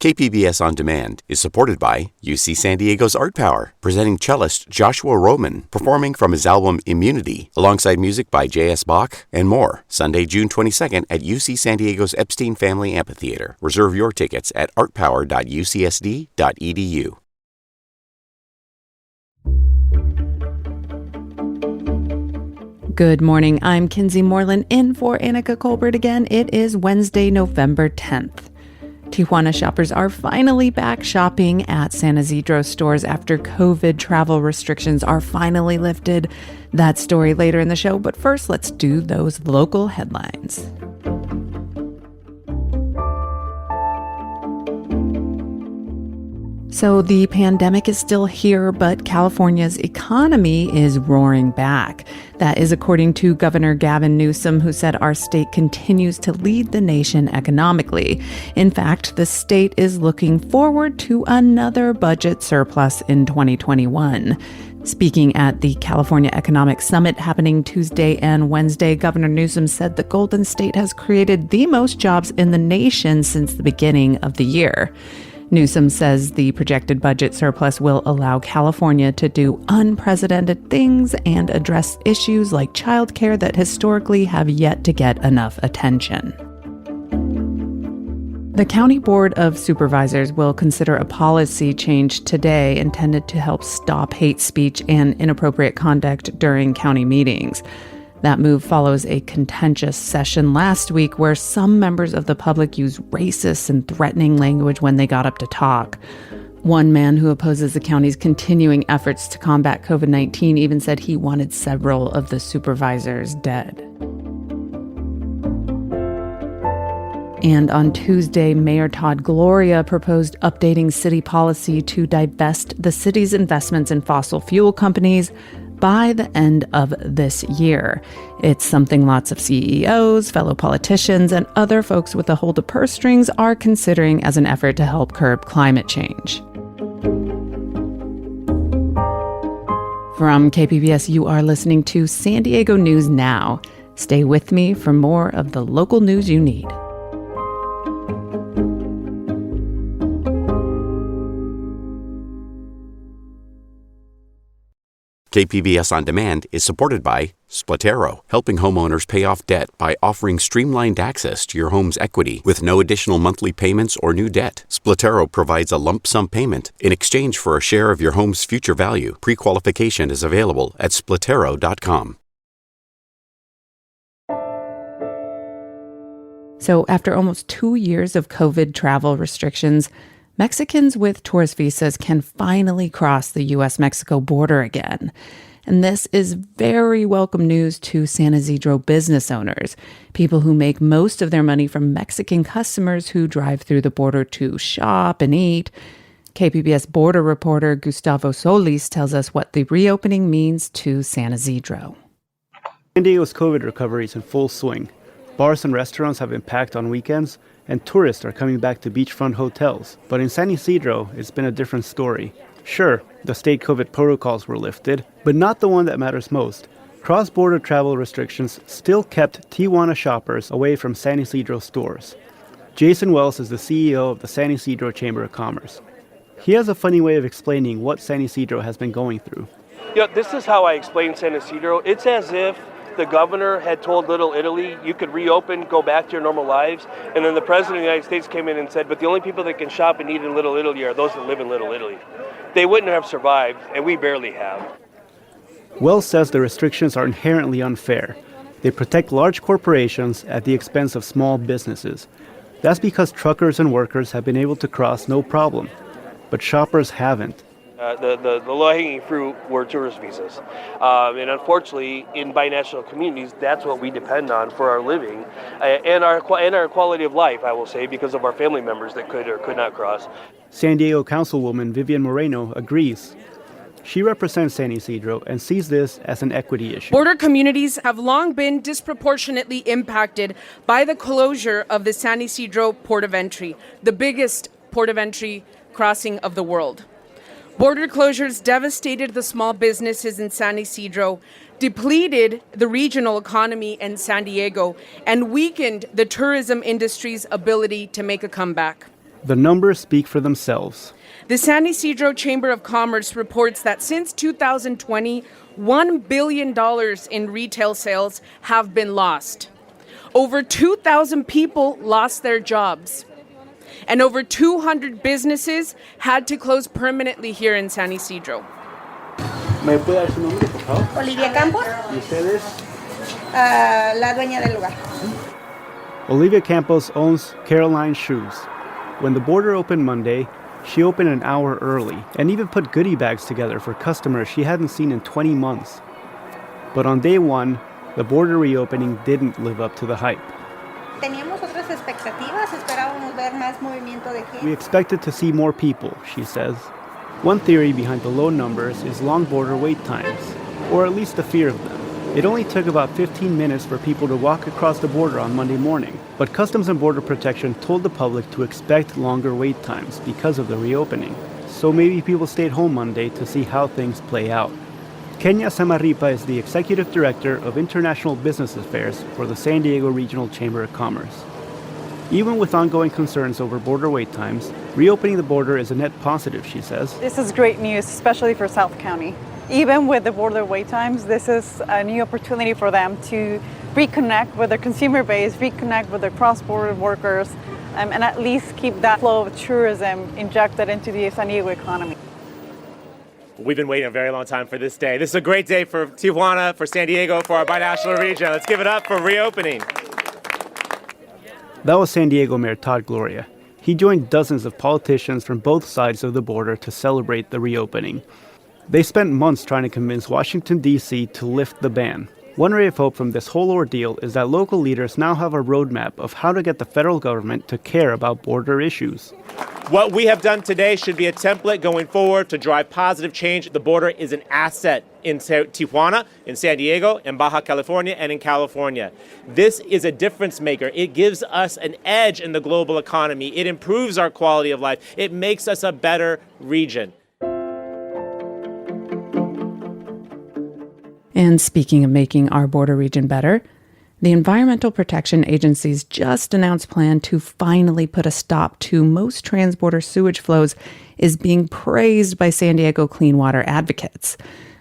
KPBS On Demand is supported by UC San Diego's Art Power, presenting cellist Joshua Roman, performing from his album Immunity, alongside music by J.S. Bach and more. Sunday, June 22nd at UC San Diego's Epstein Family Amphitheater. Reserve your tickets at artpower.ucsd.edu. Good morning. I'm Kinsey Moreland in for Annika Colbert again. It is Wednesday, November 10th. Tijuana shoppers are finally back shopping at San Ysidro stores after COVID travel restrictions are finally lifted. That story later in the show, but first let's do those local headlines. So the pandemic is still here, but California's economy is roaring back. That is according to Governor Gavin Newsom, who said our state continues to lead the nation economically. In fact, the state is looking forward to another budget surplus in 2021. Speaking at the California Economic Summit happening Tuesday and Wednesday, Governor Newsom said the Golden State has created the most jobs in the nation since the beginning of the year. Newsom says the projected budget surplus will allow California to do unprecedented things and address issues like childcare that historically have yet to get enough attention. The County Board of Supervisors will consider a policy change today intended to help stop hate speech and inappropriate conduct during county meetings. That move follows a contentious session last week where some members of the public used racist and threatening language when they got up to talk. One man who opposes the county's continuing efforts to combat COVID-19 even said he wanted several of the supervisors dead. And on Tuesday, Mayor Todd Gloria proposed updating city policy to divest the city's investments in fossil fuel companies by the end of this year. It's something lots of CEOs, fellow politicians, and other folks with a hold of purse strings are considering as an effort to help curb climate change. From KPBS, you are listening to San Diego News Now. Stay with me for more of the local news you need. KPBS On Demand is supported by Splatero, helping homeowners pay off debt by offering streamlined access to your home's equity with no additional monthly payments or new debt. Splatero provides a lump sum payment in exchange for a share of your home's future value. Pre-qualification is available at splatero.com. So after almost 2 years of COVID travel restrictions, Mexicans with tourist visas can finally cross the U.S.-Mexico border again. And this is very welcome news to San Ysidro business owners, people who make most of their money from Mexican customers who drive through the border to shop and eat. KPBS border reporter Gustavo Solis tells us what the reopening means to San Ysidro. San Diego's COVID recovery is in full swing. Bars and restaurants have been packed on weekends, and tourists are coming back to beachfront hotels. But in San Ysidro, it's been a different story. Sure, the state COVID protocols were lifted, but not the one that matters most. Cross-border travel restrictions still kept Tijuana shoppers away from San Ysidro stores. Jason Wells is the CEO of the San Ysidro Chamber of Commerce. He has a funny way of explaining what San Ysidro has been going through. This is how I explain San Ysidro. It's as if the governor had told Little Italy, you could reopen, go back to your normal lives. And then the president of the United States came in and said, but the only people that can shop and eat in Little Italy are those that live in Little Italy. They wouldn't have survived, and we barely have. Wells says the restrictions are inherently unfair. They protect large corporations at the expense of small businesses. That's because truckers and workers have been able to cross no problem, but shoppers haven't. The low-hanging fruit were tourist visas. And unfortunately, in binational communities, that's what we depend on for our living and our quality of life, I will say, because of our family members that could or could not cross. San Diego Councilwoman Vivian Moreno agrees. She represents San Ysidro and sees this as an equity issue. Border communities have long been disproportionately impacted by the closure of the San Ysidro port of entry, the biggest port of entry crossing of the world. Border closures devastated the small businesses in San Ysidro, depleted the regional economy in San Diego, and weakened the tourism industry's ability to make a comeback. The numbers speak for themselves. The San Ysidro Chamber of Commerce reports that since 2020, $1 billion in retail sales have been lost. Over 2,000 people lost their jobs. And over 200 businesses had to close permanently here in San Ysidro. ¿Me puede dar su nombre, por favor? Olivia Campos, ¿Y ustedes? la dueña del lugar. Olivia Campos owns Caroline Shoes. When the border opened Monday, she opened an hour early and even put goodie bags together for customers she hadn't seen in 20 months. But on day one, the border reopening didn't live up to the hype. Teníamos otras expectativas, esperábamos ver más movimiento de gente. We expected to see more people, she says. One theory behind the low numbers is long border wait times, or at least the fear of them. It only took about 15 minutes for people to walk across the border on Monday morning, but Customs and Border Protection told the public to expect longer wait times because of the reopening. So maybe people stayed home Monday to see how things play out. Kenya Samarripa is the Executive Director of International Business Affairs for the San Diego Regional Chamber of Commerce. Even with ongoing concerns over border wait times, reopening the border is a net positive, she says. This is great news, especially for South County. Even with the border wait times, this is a new opportunity for them to reconnect with their consumer base, reconnect with their cross-border workers, and at least keep that flow of tourism injected into the San Diego economy. We've been waiting a very long time for this day. This is a great day for Tijuana, for San Diego, for our binational region. Let's give it up for reopening. That was San Diego Mayor Todd Gloria. He joined dozens of politicians from both sides of the border to celebrate the reopening. They spent months trying to convince Washington, D.C. to lift the ban. One ray of hope from this whole ordeal is that local leaders now have a roadmap of how to get the federal government to care about border issues. What we have done today should be a template going forward to drive positive change. The border is an asset in Tijuana, in San Diego, in Baja California, and in California. This is a difference maker. It gives us an edge in the global economy. It improves our quality of life. It makes us a better region. And speaking of making our border region better, the Environmental Protection Agency's just announced plan to finally put a stop to most transborder sewage flows is being praised by San Diego clean water advocates.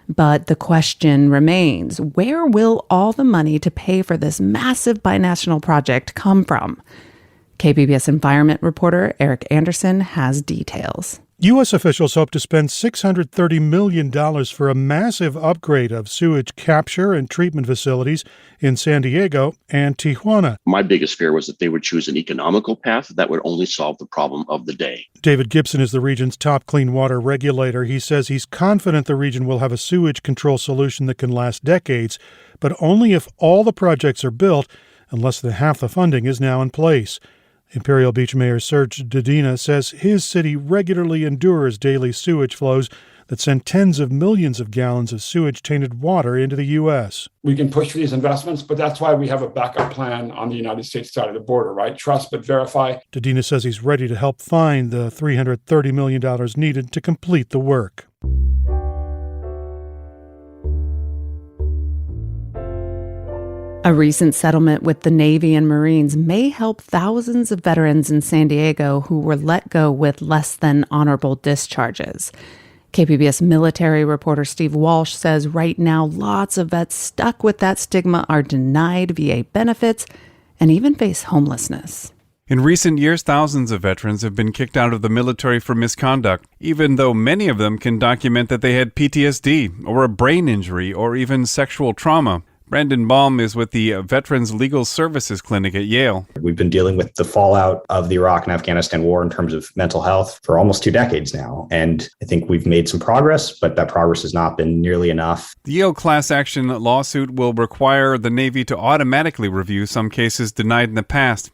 But the question remains, where will all the money to pay for this massive binational project come from? KPBS environment reporter Eric Anderson has details. U.S. officials hope to spend $630 million for a massive upgrade of sewage capture and treatment facilities in San Diego and Tijuana. My biggest fear was that they would choose an economical path that would only solve the problem of the day. David Gibson is the region's top clean water regulator. He says he's confident the region will have a sewage control solution that can last decades, but only if all the projects are built and less than half the funding is now in place. Imperial Beach Mayor Serge Dedina says his city regularly endures daily sewage flows that send tens of millions of gallons of sewage-tainted water into the U.S. We can push for these investments, but that's why we have a backup plan on the United States side of the border, right? Trust but verify. Dedina says he's ready to help find the $330 million needed to complete the work. A recent settlement with the Navy and Marines may help thousands of veterans in San Diego who were let go with less than honorable discharges. KPBS military reporter Steve Walsh says right now lots of vets stuck with that stigma are denied VA benefits and even face homelessness. In recent years, thousands of veterans have been kicked out of the military for misconduct, even though many of them can document that they had PTSD or a brain injury or even sexual trauma. Brandon Baum is with the Veterans Legal Services Clinic at Yale. We've been dealing with the fallout of the Iraq and Afghanistan war in terms of mental health for almost 2 decades now. And I think we've made some progress, but that progress has not been nearly enough. The Yale class action lawsuit will require the Navy to automatically review some cases denied in the past.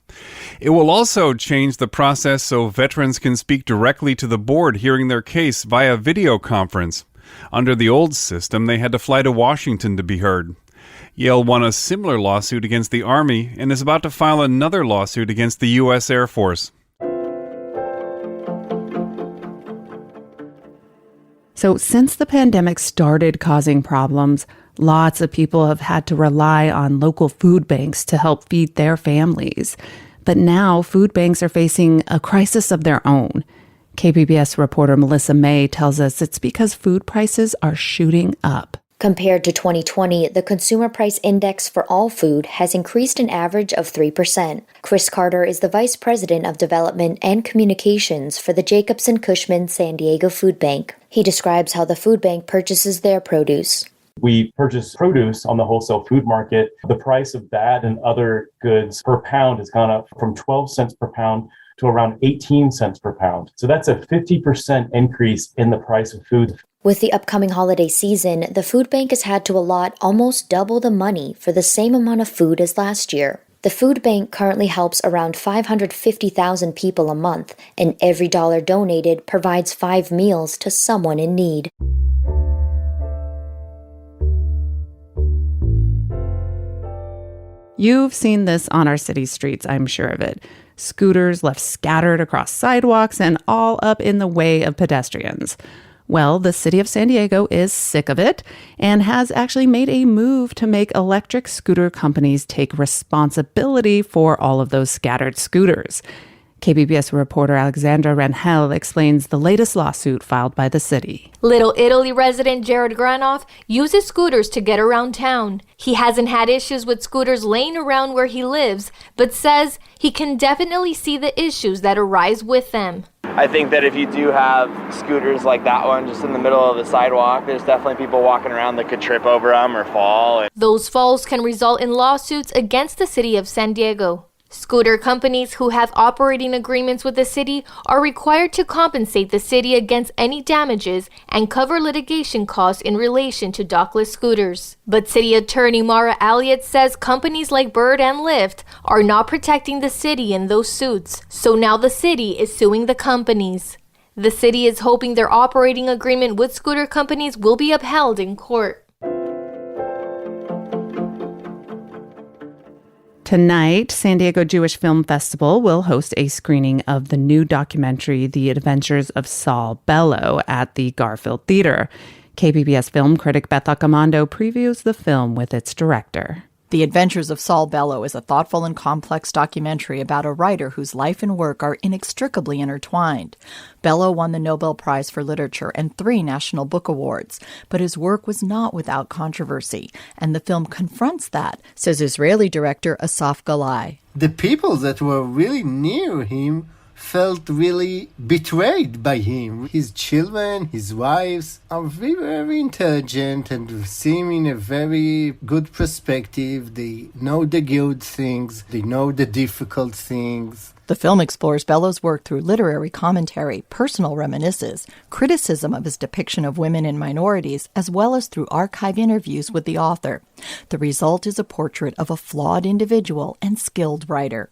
It will also change the process so veterans can speak directly to the board hearing their case via video conference. Under the old system, they had to fly to Washington to be heard. Yale won a similar lawsuit against the Army and is about to file another lawsuit against the U.S. Air Force. So since the pandemic started causing problems, lots of people have had to rely on local food banks to help feed their families. But now food banks are facing a crisis of their own. KPBS reporter Melissa May tells us it's because food prices are shooting up. Compared to 2020, the Consumer Price Index for all food has increased an average of 3%. Chris Carter is the Vice President of Development and Communications for the Jacobson Cushman San Diego Food Bank. He describes how the food bank purchases their produce. We purchase produce on the wholesale food market. The price of that and other goods per pound has gone up from 12 cents per pound to around 18 cents per pound. So that's a 50% increase in the price of food. With the upcoming holiday season, the food bank has had to allot almost double the money for the same amount of food as last year. The food bank currently helps around 550,000 people a month, and every dollar donated provides 5 meals to someone in need. You've seen this on our city streets, I'm sure of it. Scooters left scattered across sidewalks and all up in the way of pedestrians. Well, the city of San Diego is sick of it and has actually made a move to make electric scooter companies take responsibility for all of those scattered scooters. KPBS reporter Alexandra Rangel explains the latest lawsuit filed by the city. Little Italy resident Jared Granoff uses scooters to get around town. He hasn't had issues with scooters laying around where he lives, but says he can definitely see the issues that arise with them. I think that if you do have scooters like that one just in the middle of the sidewalk, there's definitely people walking around that could trip over them or fall. Those falls can result in lawsuits against the city of San Diego. Scooter companies who have operating agreements with the city are required to compensate the city against any damages and cover litigation costs in relation to dockless scooters. But City Attorney Mara Elliott says companies like Bird and Lyft are not protecting the city in those suits, so now the city is suing the companies. The city is hoping their operating agreement with scooter companies will be upheld in court. Tonight, San Diego Jewish Film Festival will host a screening of the new documentary, The Adventures of Saul Bellow, at the Garfield Theater. KPBS film critic Beth Accomando previews the film with its director. The Adventures of Saul Bellow is a thoughtful and complex documentary about a writer whose life and work are inextricably intertwined. Bellow won the Nobel Prize for Literature and 3 National Book Awards, but his work was not without controversy, and the film confronts that, says Israeli director Asaf Galai. The people that were really near him felt really betrayed by him. His children, his wives are very, very intelligent and see him in a very good perspective. They know the good things. They know the difficult things. The film explores Bellow's work through literary commentary, personal reminiscences, criticism of his depiction of women and minorities, as well as through archive interviews with the author. The result is a portrait of a flawed individual and skilled writer.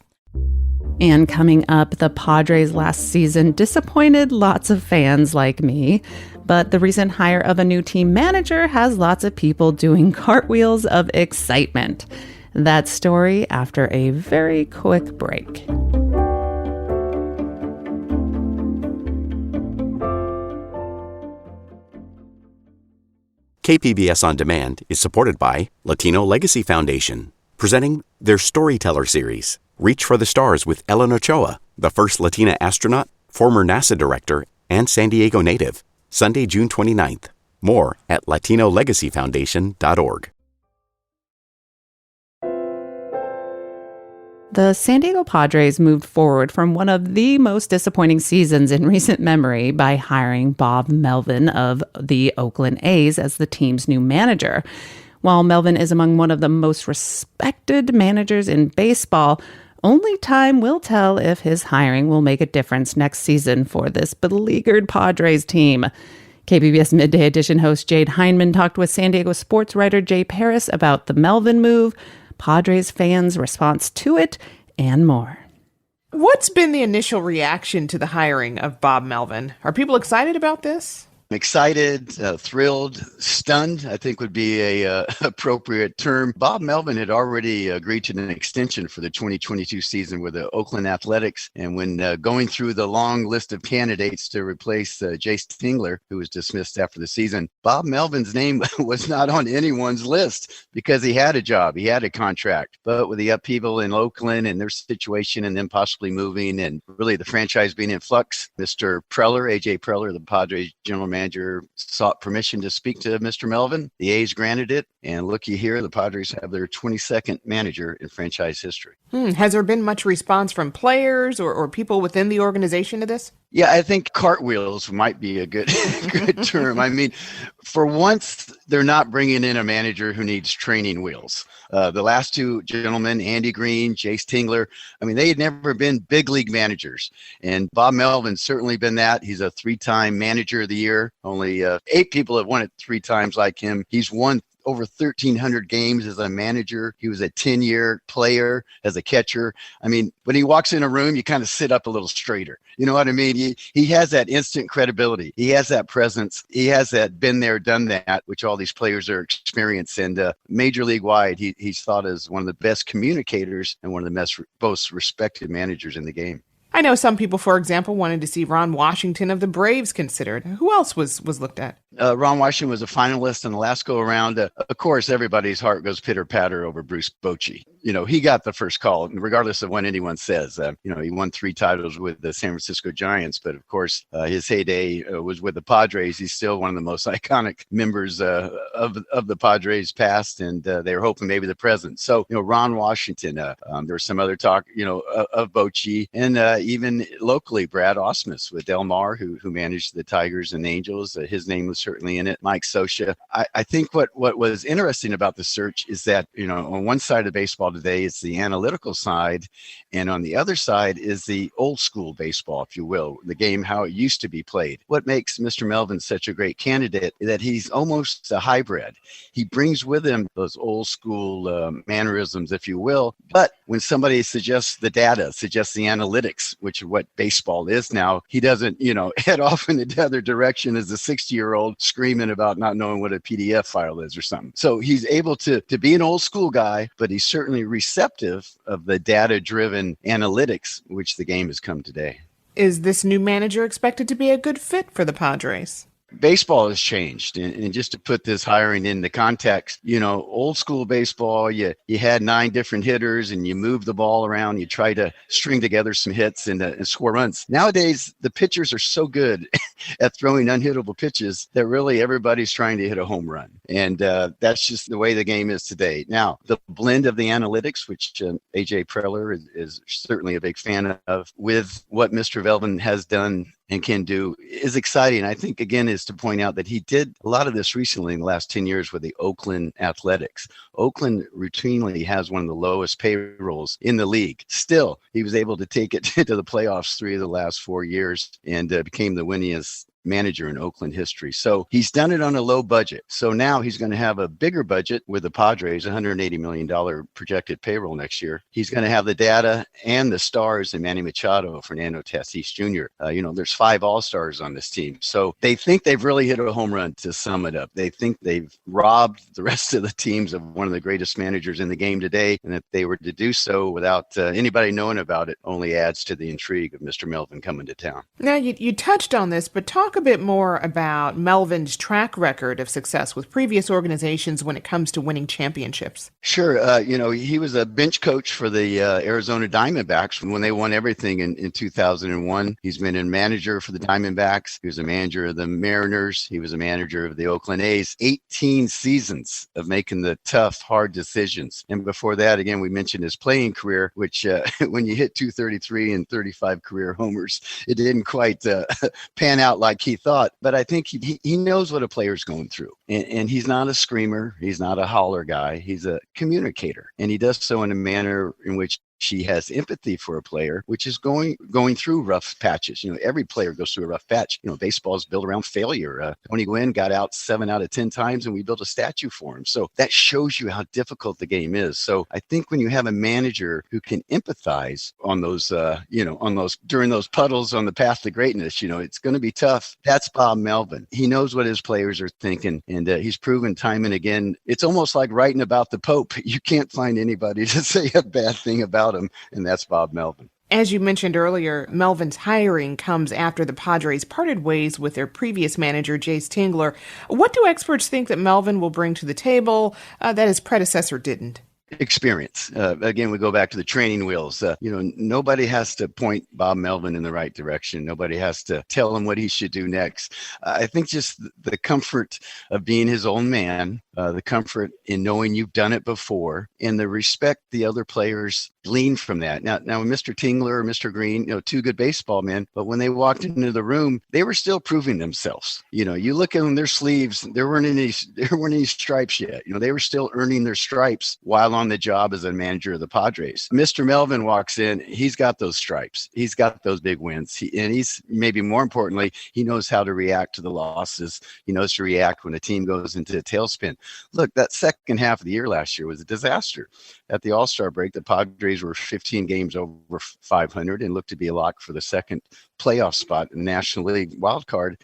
And coming up, the Padres last season disappointed lots of fans like me. But the recent hire of a new team manager has lots of people doing cartwheels of excitement. That story after a very quick break. KPBS On Demand is supported by Latino Legacy Foundation, presenting their Storyteller series, Reach for the Stars with Ellen Ochoa, the first Latina astronaut, former NASA director, and San Diego native. Sunday, June 29th. More at latinolegacyfoundation.org. The San Diego Padres moved forward from one of the most disappointing seasons in recent memory by hiring Bob Melvin of the Oakland A's as the team's new manager. While Melvin is among one of the most respected managers in baseball, only time will tell if his hiring will make a difference next season for this beleaguered Padres team. KPBS Midday Edition host Jade Hindman talked with San Diego sports writer Jay Paris about the Melvin move, Padres fans' response to it, and more. What's been the initial reaction to the hiring of Bob Melvin? Are people excited about this? excited, thrilled, stunned, I think would be a appropriate term. Bob Melvin had already agreed to an extension for the 2022 season with the Oakland Athletics. And when going through the long list of candidates to replace Jace Tingler, who was dismissed after the season, Bob Melvin's name was not on anyone's list because he had a job, he had a contract. But with the upheaval in Oakland and their situation and then possibly moving and really the franchise being in flux, Mr. Preller, AJ Preller, the Padres general manager, sought permission to speak to Mr. Melvin. The A's granted it. And looky here, the Padres have their 22nd manager in franchise history. Has there been much response from players or people within the organization to this? Yeah, I think cartwheels might be a good term. I mean, for once, they're not bringing in a manager who needs training wheels. The last two gentlemen, Andy Green, Jace Tingler, I mean, they had never been big league managers. And Bob Melvin's certainly been that. He's a 3-time manager of the year. Only 8 people have won it 3 times like him. He's won over 1,300 games as a manager. He was a 10-year player as a catcher. I mean, when he walks in a room, you kind of sit up a little straighter. You know what I mean? He has that instant credibility. He has that presence. He has that been there, done that, which all these players are experienced. And major league wide, he's thought as one of the best communicators and one of the most respected managers in the game. I know some people, for example, wanted to see Ron Washington of the Braves considered. Who else was looked at? Ron Washington was a finalist in the last go around. Of course, everybody's heart goes pitter patter over Bruce Bochy. You know, he got the first call, regardless of what anyone says. He won 3 titles with the San Francisco Giants, but of course, his heyday was with the Padres. He's still one of the most iconic members of the Padres past, and they were hoping maybe the present. So, Ron Washington. There was some other talk, of Bochy, and even locally, Brad Osmus with Del Mar, who managed the Tigers and Angels. His name was certainly in it. Mike Scioscia. I think what was interesting about the search is that, on one side of baseball today, it's the analytical side. And on the other side is the old school baseball, if you will, the game, how it used to be played. What makes Mr. Melvin such a great candidate is that he's almost a hybrid. He brings with him those old school mannerisms, if you will. But when somebody suggests the data, suggests the analytics, which is what baseball is now, he doesn't, head off in the other direction as a 60-year-old screaming about not knowing what a PDF file is or something. So he's able to be an old school guy, but he's certainly receptive of the data-driven analytics, which the game has come today. Is this new manager expected to be a good fit for the Padres? Baseball has changed. And just to put this hiring into context, old school baseball, you had 9 different hitters and you moved the ball around. You try to string together some hits and score runs. Nowadays, the pitchers are so good at throwing unhittable pitches that really everybody's trying to hit a home run. And that's just the way the game is today. Now, the blend of the analytics, which AJ Preller is certainly a big fan of, with what Mr. Melvin has done and can do, is exciting. I think, again, is to point out that he did a lot of this recently in the last 10 years with the Oakland Athletics. Oakland routinely has one of the lowest payrolls in the league. Still, he was able to take it to the playoffs 3 of the last 4 years and became the winningest manager in Oakland history. So he's done it on a low budget. So now he's going to have a bigger budget with the Padres, $180 million projected payroll next year. He's going to have the data and the stars in Manny Machado, Fernando Tatis Jr. There's 5 all-stars on this team. So they think they've really hit a home run, to sum it up. They think they've robbed the rest of the teams of one of the greatest managers in the game today. And if they were to do so without anybody knowing about it, only adds to the intrigue of Mr. Melvin coming to town. Now, you touched on this, but talk a bit more about Melvin's track record of success with previous organizations when it comes to winning championships. Sure. He was a bench coach for the Arizona Diamondbacks when they won everything in 2001. He's been a manager for the Diamondbacks. He was a manager of the Mariners. He was a manager of the Oakland A's. 18 seasons of making the tough, hard decisions. And before that, again, we mentioned his playing career, which when you hit 233 and 35 career homers, it didn't quite pan out like he thought. But I think he knows what a player's going through. And he's not a screamer. He's not a holler guy. He's a communicator. And he does so in a manner in which She has empathy for a player, which is going through rough patches. Every player goes through a rough patch. Baseball is built around failure. Tony Gwynn got out 7 out of 10 times, and we built a statue for him. So that shows you how difficult the game is. So I think when you have a manager who can empathize on those, during those puddles on the path to greatness, it's going to be tough. That's Bob Melvin. He knows what his players are thinking, and he's proven time and again. It's almost like writing about the Pope. You can't find anybody to say a bad thing about him, and that's Bob Melvin. As you mentioned earlier, Melvin's hiring comes after the Padres parted ways with their previous manager, Jace Tingler. What do experts think that Melvin will bring to the table that his predecessor didn't? Experience. Again, we go back to the training wheels. Nobody has to point Bob Melvin in the right direction. Nobody has to tell him what he should do next. I think just the comfort of being his own man, the comfort in knowing you've done it before, and the respect the other players glean from that. Now, Mr. Tingler or Mr. Green, two good baseball men, but when they walked into the room, they were still proving themselves. You look at their sleeves, there weren't any stripes yet. They were still earning their stripes while on the job as a manager of the Padres. Mr. Melvin walks in, he's got those stripes. He's got those big wins. He's maybe more importantly, he knows how to react to the losses. He knows to react when a team goes into a tailspin. Look, that second half of the year last year was a disaster. At the All-Star break, the Padres were 15 games over 500 and looked to be a lock for the second playoff spot in the National League wild card.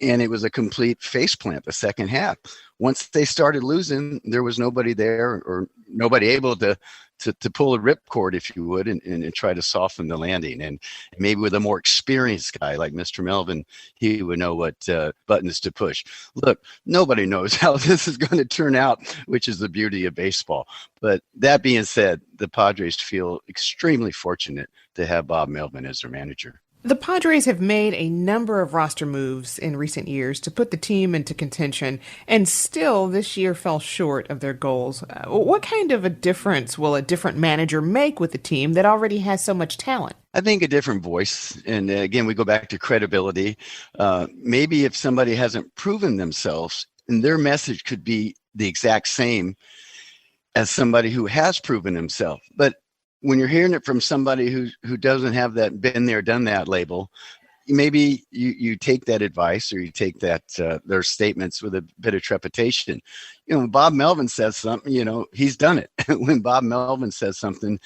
And it was a complete faceplant the second half. Once they started losing, there was nobody there or nobody able to pull a ripcord, if you would, and try to soften the landing. And maybe with a more experienced guy like Mr. Melvin, he would know what buttons to push. Look, nobody knows how this is going to turn out, which is the beauty of baseball. But that being said, the Padres feel extremely fortunate to have Bob Melvin as their manager. The Padres have made a number of roster moves in recent years to put the team into contention, and still this year fell short of their goals. What kind of a difference will a different manager make with a team that already has so much talent? I think a different voice. And again, we go back to credibility. Maybe if somebody hasn't proven themselves, and their message could be the exact same as somebody who has proven himself. But when you're hearing it from somebody who doesn't have that been there, done that label, maybe you take that advice or you take that their statements with a bit of trepidation. When Bob Melvin says something, he's done it. When Bob Melvin says something,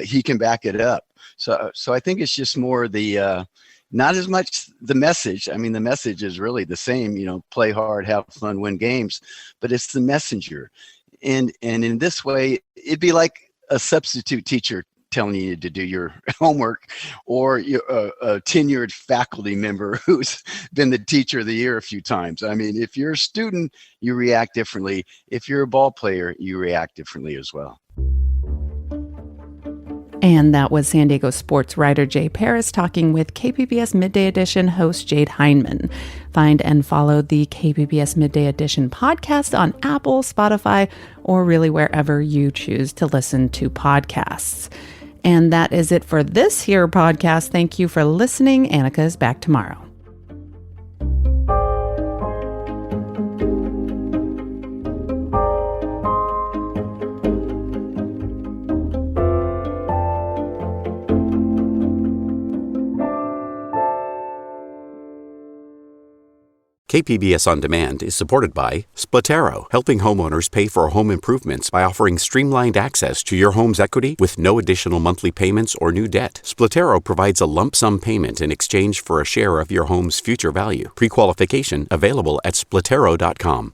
he can back it up. So I think it's just more the not as much the message. I mean, the message is really the same, play hard, have fun, win games, but it's the messenger. And in this way, it'd be like a substitute teacher telling you to do your homework, or a tenured faculty member who's been the teacher of the year a few times. I mean, if you're a student, you react differently. If you're a ball player, you react differently as well. And that was San Diego sports writer Jay Paris talking with KPBS Midday Edition host Jade Hindman. Find and follow the KPBS Midday Edition podcast on Apple, Spotify, or really wherever you choose to listen to podcasts. And that is it for this here podcast. Thank you for listening. Annika is back tomorrow. KPBS On Demand is supported by Splatero, helping homeowners pay for home improvements by offering streamlined access to your home's equity with no additional monthly payments or new debt. Splatero provides a lump sum payment in exchange for a share of your home's future value. Pre-qualification available at Splatero.com.